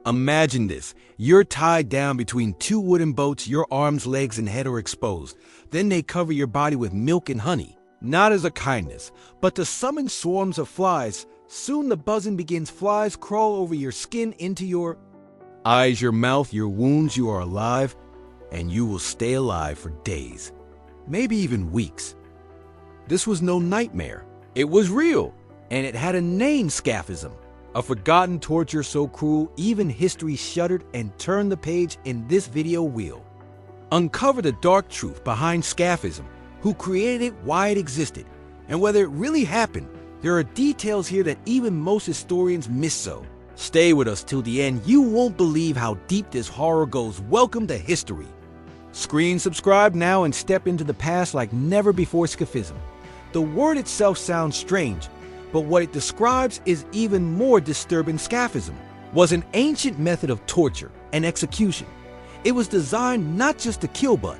Imagine this. You're tied down between two wooden boats, your arms, legs, and head are exposed. Then they cover your body with milk and honey, not as a kindness, but to summon swarms of flies. Soon the buzzing begins. Flies crawl over your skin, into your eyes, your mouth, your wounds. You are alive, and you will stay alive for days, maybe even weeks. This was no nightmare. It was real, and it had a name: Scaphism. A forgotten torture so cruel, even history shuddered. And turn the page in this video, we'll uncover the dark truth behind Scaphism, who created it, why it existed, and whether it really happened. There are details here that even most historians miss, so stay with us till the end. You won't believe how deep this horror goes. Welcome to history. Screen subscribe now and step into the past like never before. Scaphism. The word itself sounds strange, but what it describes is even more disturbing. Scaphism was an ancient method of torture and execution. It was designed not just to kill, but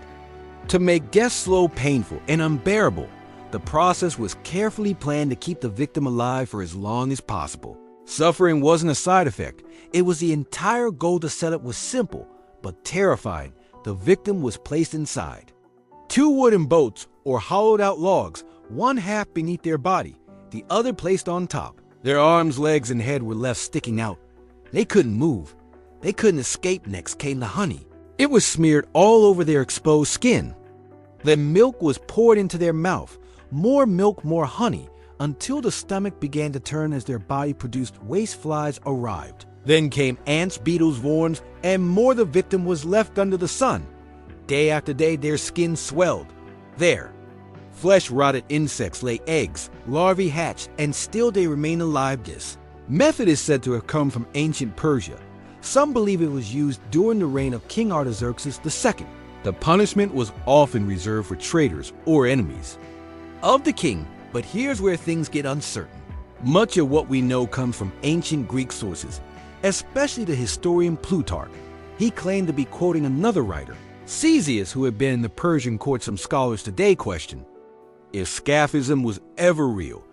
to make death slow, painful, and unbearable. The process was carefully planned to keep the victim alive for as long as possible. Suffering wasn't a side effect. It was the entire goal. The setup was simple but terrifying. The victim was placed inside two wooden boats or hollowed out logs, one half beneath their body, the other placed on top. Their arms, legs, and head were left sticking out. They couldn't move. They couldn't escape. Next came the honey. It was smeared all over their exposed skin. Then milk was poured into their mouth. More milk, more honey, until the stomach began to turn as their body produced waste. Flies arrived. Then came ants, beetles, worms, and more. The victim was left under the sun. Day after day, their skin swelled. There, flesh rotted. Insects lay eggs, larvae hatched, and still they remain alive. This method is said to have come from ancient Persia. Some believe it was used during the reign of King Artaxerxes II. The punishment was often reserved for traitors or enemies of the king. But here's where things get uncertain. Much of what we know comes from ancient Greek sources, especially the historian Plutarch. He claimed to be quoting another writer, Ctesias, who had been in the Persian court. Some scholars today question if Scaphism was ever real.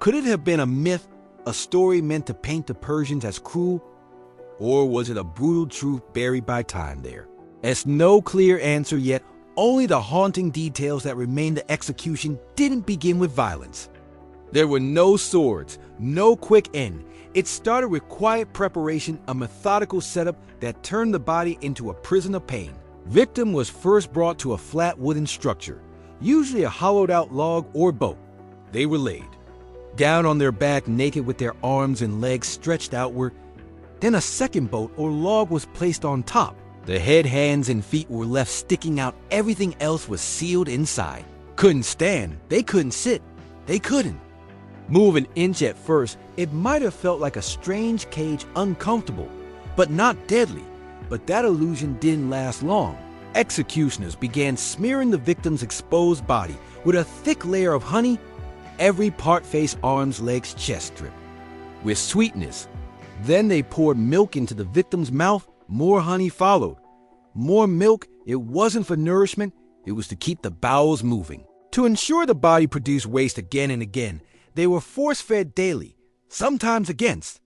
Could it have been a myth, a story meant to paint the Persians as cruel? Or was it a brutal truth buried by time there? There's no clear answer yet, only the haunting details that remain. The execution didn't begin with violence. There were no swords, no quick end. It started with quiet preparation, a methodical setup that turned the body into a prison of pain. Victim was first brought to a flat wooden structure, usually a hollowed out log or boat. They were laid down on their back, naked, with their arms and legs stretched outward. Then a second boat or log was placed on top. The head, hands, and feet were left sticking out. Everything else was sealed inside. Couldn't stand. They couldn't sit. They couldn't move an inch. At first, it might have felt like a strange cage, uncomfortable, but not deadly. But that illusion didn't last long. Executioners began smearing the victim's exposed body with a thick layer of honey, every part: face, arms, legs, chest, dripped with sweetness. Then they poured milk into the victim's mouth. More honey followed. More milk. It wasn't for nourishment. It was to keep the bowels moving. To ensure the body produced waste again and again, they were force-fed daily, sometimes against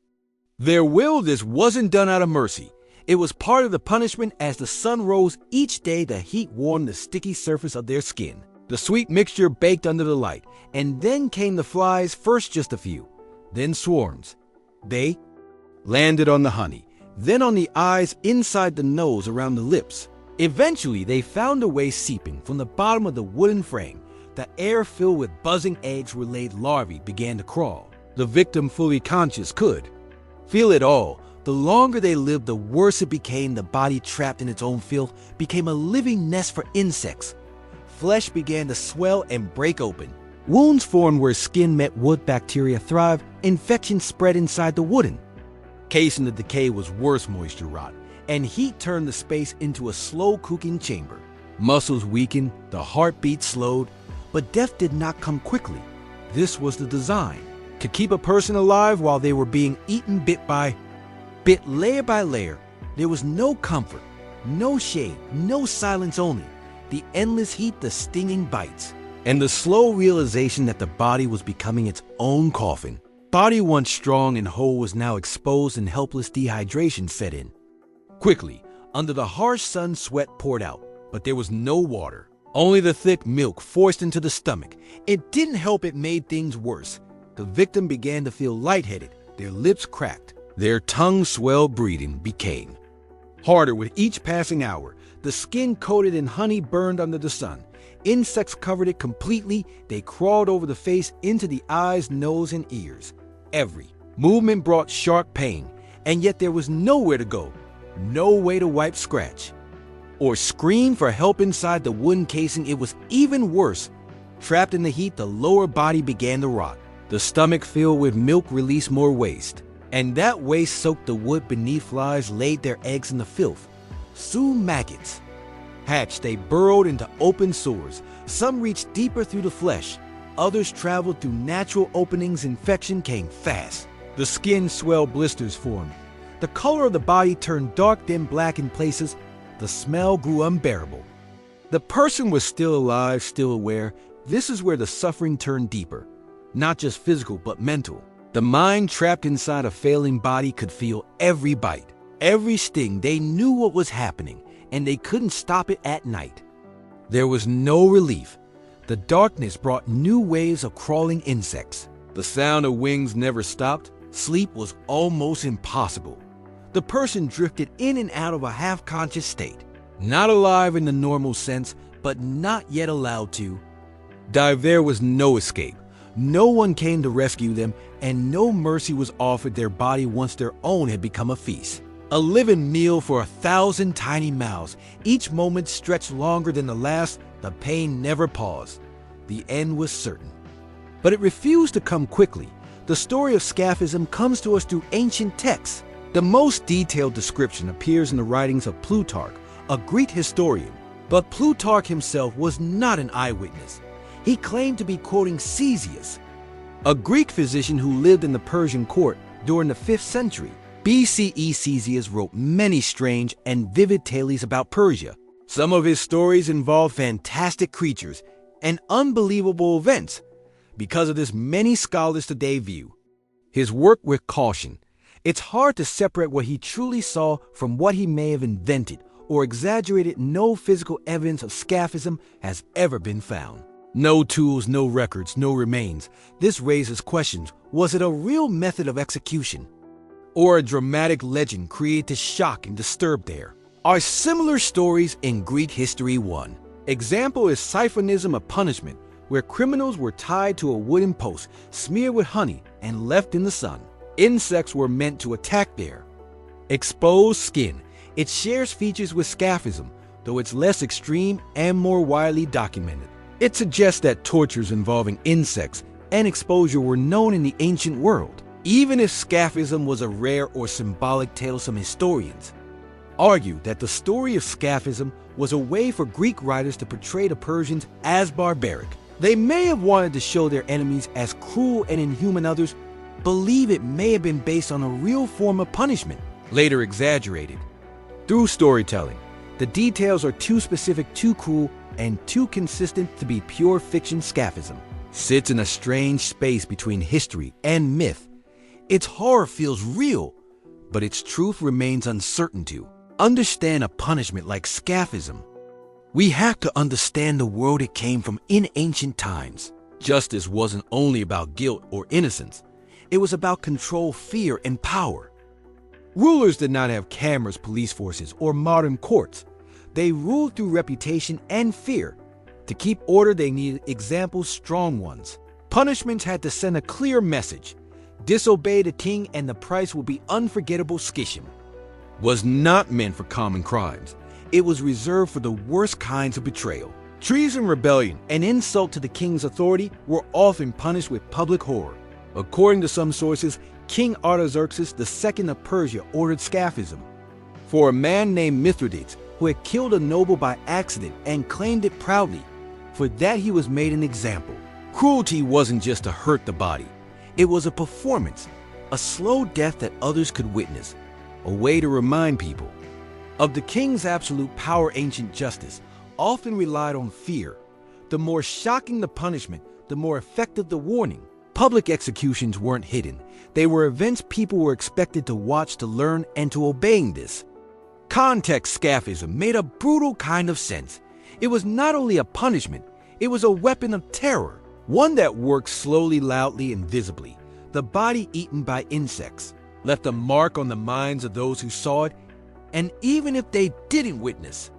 their will. This wasn't done out of mercy. It was part of the punishment. As the sun rose each day, the heat warmed the sticky surface of their skin. The sweet mixture baked under the light. And then came the flies, first just a few, then swarms. They landed on the honey, then on the eyes, inside the nose, around the lips. Eventually, they found a way seeping from the bottom of the wooden frame. The air filled with buzzing eggs were laid. Larvae began to crawl. The victim, fully conscious, could feel it all. The longer they lived, the worse it became. The body, trapped in its own filth, became a living nest for insects. Flesh began to swell and break open. Wounds formed where skin met wood. Bacteria thrived. Infection spread inside the wooden case, and the decay was worse. Moisture rot and heat turned the space into a slow cooking chamber. Muscles weakened, the heartbeat slowed, but death did not come quickly. This was the design: to keep a person alive while they were being eaten bit by bit, layer by layer. There was no comfort, no shade, no silence, only the endless heat, the stinging bites, and the slow realization that the body was becoming its own coffin. Body once strong and whole was now exposed and helpless. Dehydration set in. Quickly, under the harsh sun, sweat poured out, but there was no water. Only the thick milk forced into the stomach. It didn't help, it made things worse. The victim began to feel lightheaded, their lips cracked, their tongues swelled, breathing became harder with each passing hour. The skin coated in honey burned under the sun. Insects covered it completely. They crawled over the face, into the eyes, nose, and ears. Every movement brought sharp pain, and yet there was nowhere to go, no way to wipe, scratch, or scream for help inside the wooden casing. It was even worse. Trapped in the heat, the lower body began to rot. The stomach filled with milk released more waste, and that waste soaked the wood beneath. Flies laid their eggs in the filth. Soon maggots hatched. They burrowed into open sores. Some reached deeper through the flesh. Others traveled through natural openings. Infection came fast. The skin swelled, blisters formed. The color of the body turned dark, then black in places. The smell grew unbearable. The person was still alive, still aware. This is where the suffering turned deeper. Not just physical, but mental. The mind trapped inside a failing body could feel every bite, every sting. They knew what was happening, and they couldn't stop it at night. There was no relief. The darkness brought new waves of crawling insects. The sound of wings never stopped. Sleep was almost impossible. The person drifted in and out of a half-conscious state, not alive in the normal sense, but not yet allowed to dive. There was no escape. No one came to rescue them, and no mercy was offered. Their body, once their own, had become a feast, a living meal for 1,000 tiny mouths. Each moment stretched longer than the last. The pain never paused. The end was certain. But it refused to come quickly. The story of Scaphism comes to us through ancient texts. The most detailed description appears in the writings of Plutarch, a Greek historian. But Plutarch himself was not an eyewitness. He claimed to be quoting Ctesias, a Greek physician who lived in the Persian court during the 5th century BCE. Ctesias wrote many strange and vivid tales about Persia. Some of his stories involved fantastic creatures and unbelievable events. Because of this, many scholars today view his work with caution. It's hard to separate what he truly saw from what he may have invented or exaggerated. No physical evidence of Scaphism has ever been found. No tools, no records, no remains. This raises questions. Was it a real method of execution, or a dramatic legend created to shock and disturb? There are similar stories in Greek history. One example is Scaphism, a punishment where criminals were tied to a wooden post, smeared with honey, and left in the sun. Insects were meant to attack their exposed skin. It shares features with Scaphism, though it's less extreme and more widely documented. It suggests that tortures involving insects and exposure were known in the ancient world. Even if Scaphism was a rare or symbolic tale, some historians argue that the story of Scaphism was a way for Greek writers to portray the Persians as barbaric. They may have wanted to show their enemies as cruel and inhuman. Others believe it may have been based on a real form of punishment, later exaggerated through storytelling. The details are too specific, too cruel, and too consistent to be pure fiction. Scaphism sits in a strange space between history and myth. Its horror feels real, but its truth remains uncertain. To understand a punishment like Scaphism, we have to understand the world it came from in ancient times. Justice wasn't only about guilt or innocence. It was about control, fear, and power. Rulers did not have cameras, police forces, or modern courts. They ruled through reputation and fear. To keep order, they needed examples, strong ones. Punishments had to send a clear message. Disobey the king and the price would be unforgettable. Schism was not meant for common crimes. It was reserved for the worst kinds of betrayal. Treason, rebellion, and insult to the king's authority were often punished with public horror. According to some sources, King Artaxerxes II of Persia ordered Scaphism for a man named Mithridates, who had killed a noble by accident and claimed it proudly. For that, he was made an example. Cruelty wasn't just to hurt the body. It was a performance, a slow death that others could witness, a way to remind people of the king's absolute power. Ancient justice often relied on fear. The more shocking the punishment, the more effective the warning. Public executions weren't hidden. They were events people were expected to watch, to learn, and to obeying this Context Scaphism made a brutal kind of sense. It was not only a punishment, it was a weapon of terror, one that worked slowly, loudly, and visibly. The body eaten by insects left a mark on the minds of those who saw it, and even if they didn't witness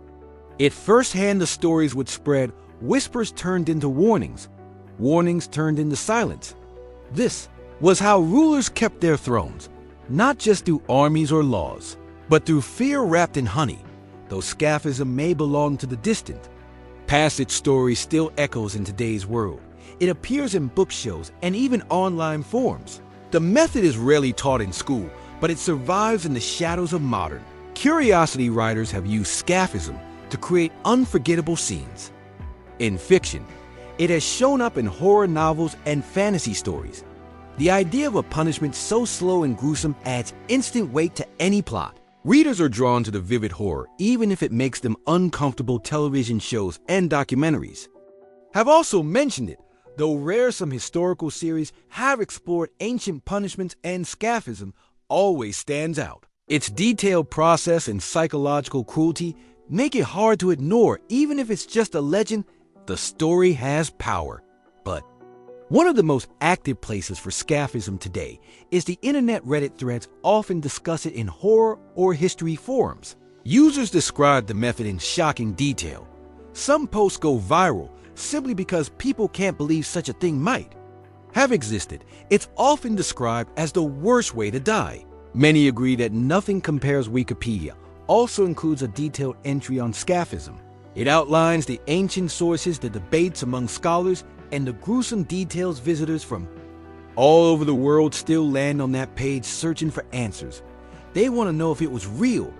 it firsthand, the stories would spread. Whispers turned into warnings, warnings turned into silence. This was how rulers kept their thrones, not just through armies or laws, but through fear wrapped in honey. Though Scaphism may belong to the distant past, its story still echoes in today's world. It appears in bookshelves and even online forums. The method is rarely taught in school, but it survives in the shadows of modern. Curiosity writers have used Scaphism to create unforgettable scenes. In fiction, it has shown up in horror novels and fantasy stories. The idea of a punishment so slow and gruesome adds instant weight to any plot. Readers are drawn to the vivid horror, even if it makes them uncomfortable. Television shows and documentaries have also mentioned it. Though rare, some historical series have explored ancient punishments, and Scaphism always stands out. Its detailed process and psychological cruelty make it hard to ignore. Even if it's just a legend, the story has power. But one of the most active places for Scaphism today is the internet. Reddit threads often discuss it in horror or history forums. Users describe the method in shocking detail. Some posts go viral simply because people can't believe such a thing might have existed. It's often described as the worst way to die. Many agree that nothing compares. Wikipedia also includes a detailed entry on Scaphism. It outlines the ancient sources, the debates among scholars, and the gruesome details. Visitors from all over the world still land on that page searching for answers. They want to know if it was real,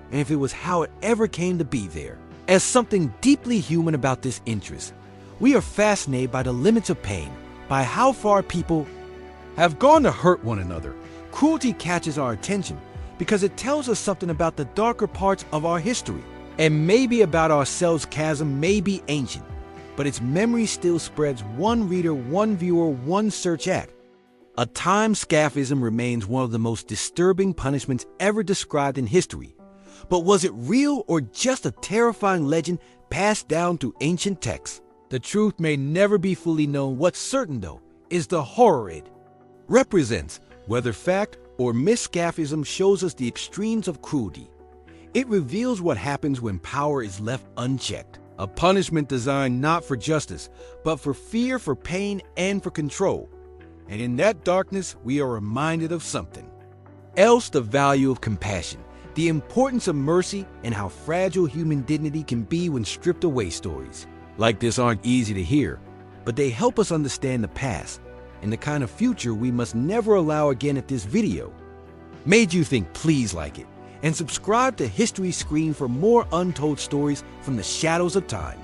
and if it was, how it ever came to be there. As something deeply human about this interest, we are fascinated by the limits of pain, by how far people have gone to hurt one another. Cruelty catches our attention because it tells us something about the darker parts of our history, and maybe about ourselves. Chasm may be ancient, but its memory still spreads. One reader, one viewer, one search at a time. Scaphism remains one of the most disturbing punishments ever described in history. But was it real, or just a terrifying legend passed down through ancient texts? The truth may never be fully known. What's certain, though, is the horror it represents. Whether fact or myth, Scaphism shows us the extremes of cruelty. It reveals what happens when power is left unchecked. A punishment designed not for justice, but for fear, for pain, and for control. And in that darkness, we are reminded of something else: the value of compassion, the importance of mercy, and how fragile human dignity can be when stripped away. Stories like this aren't easy to hear, but they help us understand the past and the kind of future we must never allow again. If this video made you think, please like it and subscribe to History Screen for more untold stories from the shadows of time.